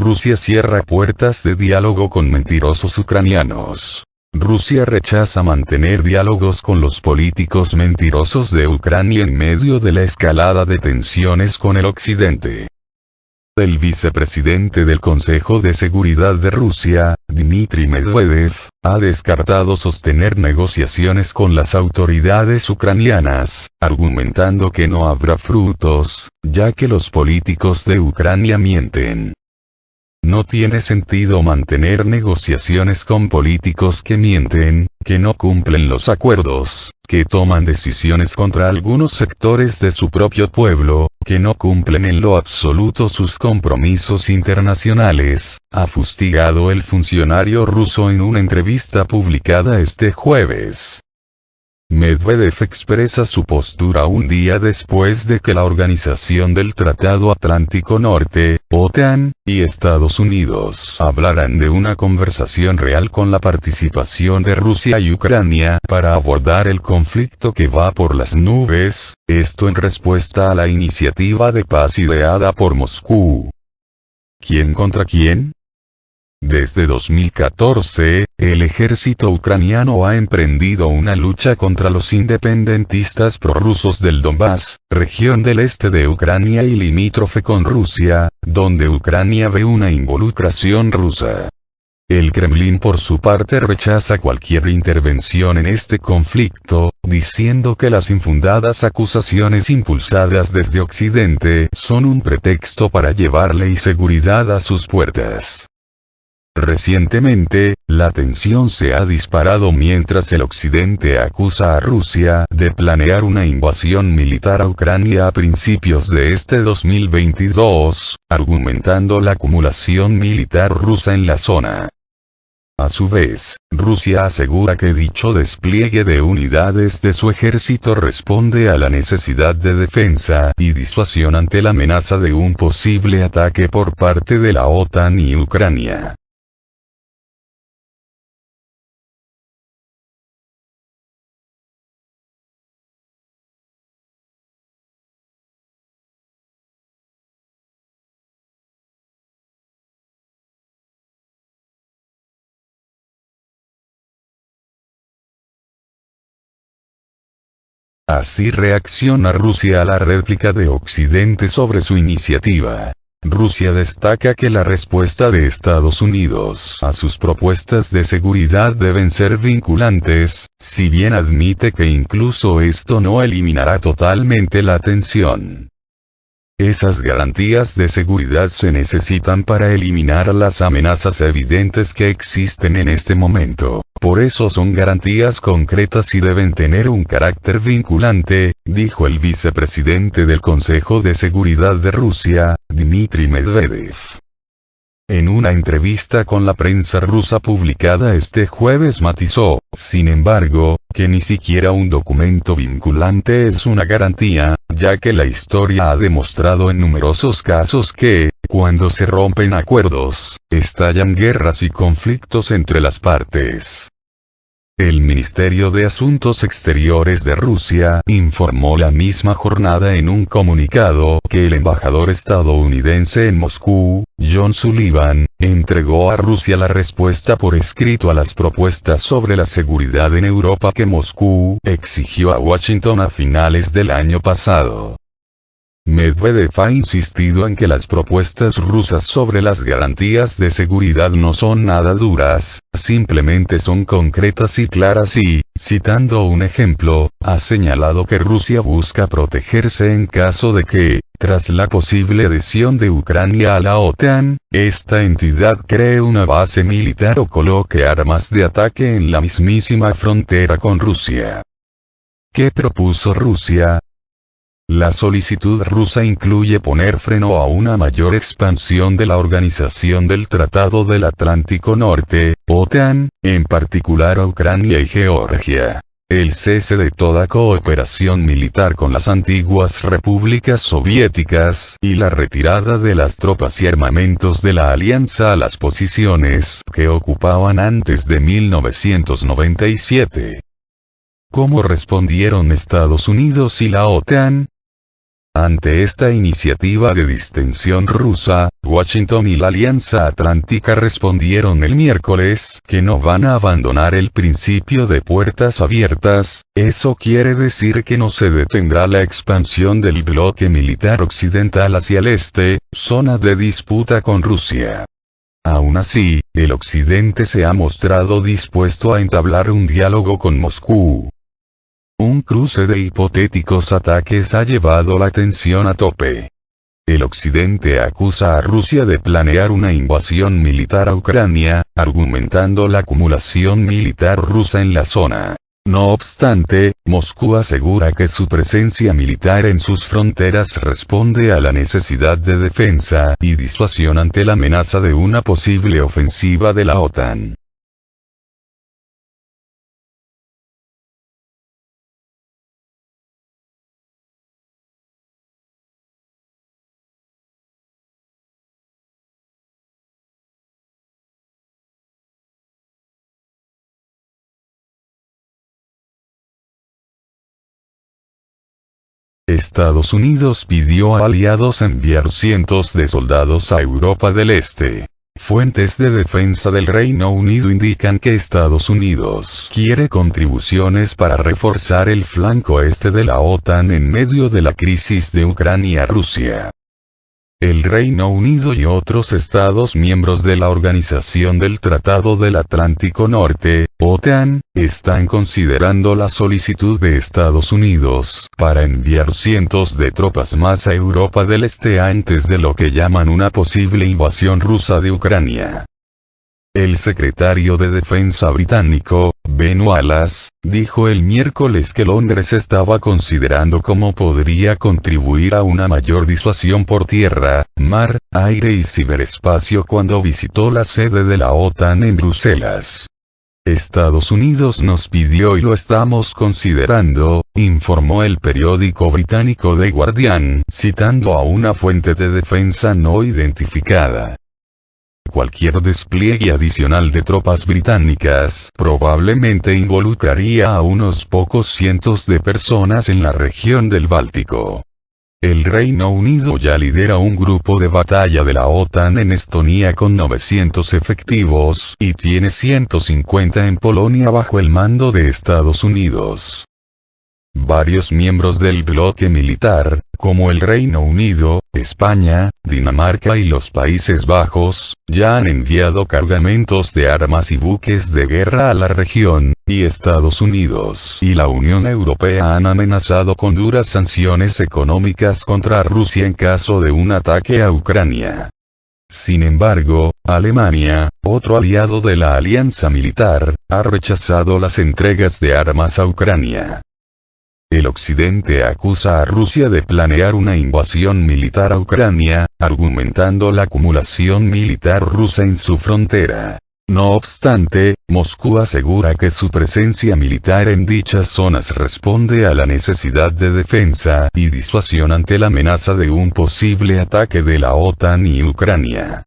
Rusia cierra puertas de diálogo con mentirosos ucranianos. Rusia rechaza mantener diálogos con los políticos mentirosos de Ucrania en medio de la escalada de tensiones con el occidente. El vicepresidente del Consejo de Seguridad de Rusia, Dmitry Medvedev, ha descartado sostener negociaciones con las autoridades ucranianas, argumentando que no habrá frutos, ya que los políticos de Ucrania mienten. No tiene sentido mantener negociaciones con políticos que mienten, que no cumplen los acuerdos, que toman decisiones contra algunos sectores de su propio pueblo, que no cumplen en lo absoluto sus compromisos internacionales, ha fustigado el funcionario ruso en una entrevista publicada este jueves. Medvedev expresa su postura un día después de que la Organización del Tratado Atlántico Norte, OTAN, y Estados Unidos hablaran de una conversación real con la participación de Rusia y Ucrania para abordar el conflicto que va por las nubes, esto en respuesta a la iniciativa de paz ideada por Moscú. ¿Quién contra quién? Desde 2014, el ejército ucraniano ha emprendido una lucha contra los independentistas prorrusos del Donbass, región del este de Ucrania y limítrofe con Rusia, donde Ucrania ve una involucración rusa. El Kremlin por su parte rechaza cualquier intervención en este conflicto, diciendo que las infundadas acusaciones impulsadas desde Occidente son un pretexto para llevar ley y seguridad a sus puertas. Recientemente, la tensión se ha disparado mientras el occidente acusa a Rusia de planear una invasión militar a Ucrania a principios de este 2022, argumentando la acumulación militar rusa en la zona. A su vez, Rusia asegura que dicho despliegue de unidades de su ejército responde a la necesidad de defensa y disuasión ante la amenaza de un posible ataque por parte de la OTAN y Ucrania. Así reacciona Rusia a la réplica de Occidente sobre su iniciativa. Rusia destaca que la respuesta de Estados Unidos a sus propuestas de seguridad deben ser vinculantes, si bien admite que incluso esto no eliminará totalmente la tensión. Esas garantías de seguridad se necesitan para eliminar las amenazas evidentes que existen en este momento. Por eso son garantías concretas y deben tener un carácter vinculante, dijo el vicepresidente del Consejo de Seguridad de Rusia, Dmitry Medvedev. En una entrevista con la prensa rusa publicada este jueves matizó, sin embargo, que ni siquiera un documento vinculante es una garantía, ya que la historia ha demostrado en numerosos casos que, cuando se rompen acuerdos, estallan guerras y conflictos entre las partes. El Ministerio de Asuntos Exteriores de Rusia informó la misma jornada en un comunicado que el embajador estadounidense en Moscú, John Sullivan, entregó a Rusia la respuesta por escrito a las propuestas sobre la seguridad en Europa que Moscú exigió a Washington a finales del año pasado. Medvedev ha insistido en que las propuestas rusas sobre las garantías de seguridad no son nada duras, simplemente son concretas y claras y, citando un ejemplo, ha señalado que Rusia busca protegerse en caso de que, tras la posible adhesión de Ucrania a la OTAN, esta entidad cree una base militar o coloque armas de ataque en la mismísima frontera con Rusia. ¿Qué propuso Rusia? La solicitud rusa incluye poner freno a una mayor expansión de la Organización del Tratado del Atlántico Norte, OTAN, en particular a Ucrania y Georgia. El cese de toda cooperación militar con las antiguas repúblicas soviéticas y la retirada de las tropas y armamentos de la alianza a las posiciones que ocupaban antes de 1997. ¿Cómo respondieron Estados Unidos y la OTAN? Ante esta iniciativa de distensión rusa, Washington y la Alianza Atlántica respondieron el miércoles que no van a abandonar el principio de puertas abiertas. Eso quiere decir que no se detendrá la expansión del bloque militar occidental hacia el este, zona de disputa con Rusia. Aún así, el Occidente se ha mostrado dispuesto a entablar un diálogo con Moscú. Un cruce de hipotéticos ataques ha llevado la tensión a tope. El Occidente acusa a Rusia de planear una invasión militar a Ucrania, argumentando la acumulación militar rusa en la zona. No obstante, Moscú asegura que su presencia militar en sus fronteras responde a la necesidad de defensa y disuasión ante la amenaza de una posible ofensiva de la OTAN. Estados Unidos pidió a aliados enviar cientos de soldados a Europa del Este. Fuentes de defensa del Reino Unido indican que Estados Unidos quiere contribuciones para reforzar el flanco este de la OTAN en medio de la crisis de Ucrania-Rusia. El Reino Unido y otros Estados miembros de la Organización del Tratado del Atlántico Norte, OTAN, están considerando la solicitud de Estados Unidos para enviar cientos de tropas más a Europa del Este antes de lo que llaman una posible invasión rusa de Ucrania. El secretario de Defensa británico, Ben Wallace, dijo el miércoles que Londres estaba considerando cómo podría contribuir a una mayor disuasión por tierra, mar, aire y ciberespacio cuando visitó la sede de la OTAN en Bruselas. Estados Unidos nos pidió y lo estamos considerando, informó el periódico británico The Guardian, citando a una fuente de defensa no identificada. Cualquier despliegue adicional de tropas británicas probablemente involucraría a unos pocos cientos de personas en la región del Báltico. El Reino Unido ya lidera un grupo de batalla de la OTAN en Estonia con 900 efectivos y tiene 150 en Polonia bajo el mando de Estados Unidos. Varios miembros del bloque militar, como el Reino Unido, España, Dinamarca y los Países Bajos, ya han enviado cargamentos de armas y buques de guerra a la región, y Estados Unidos y la Unión Europea han amenazado con duras sanciones económicas contra Rusia en caso de un ataque a Ucrania. Sin embargo, Alemania, otro aliado de la alianza militar, ha rechazado las entregas de armas a Ucrania. El Occidente acusa a Rusia de planear una invasión militar a Ucrania, argumentando la acumulación militar rusa en su frontera. No obstante, Moscú asegura que su presencia militar en dichas zonas responde a la necesidad de defensa y disuasión ante la amenaza de un posible ataque de la OTAN y Ucrania.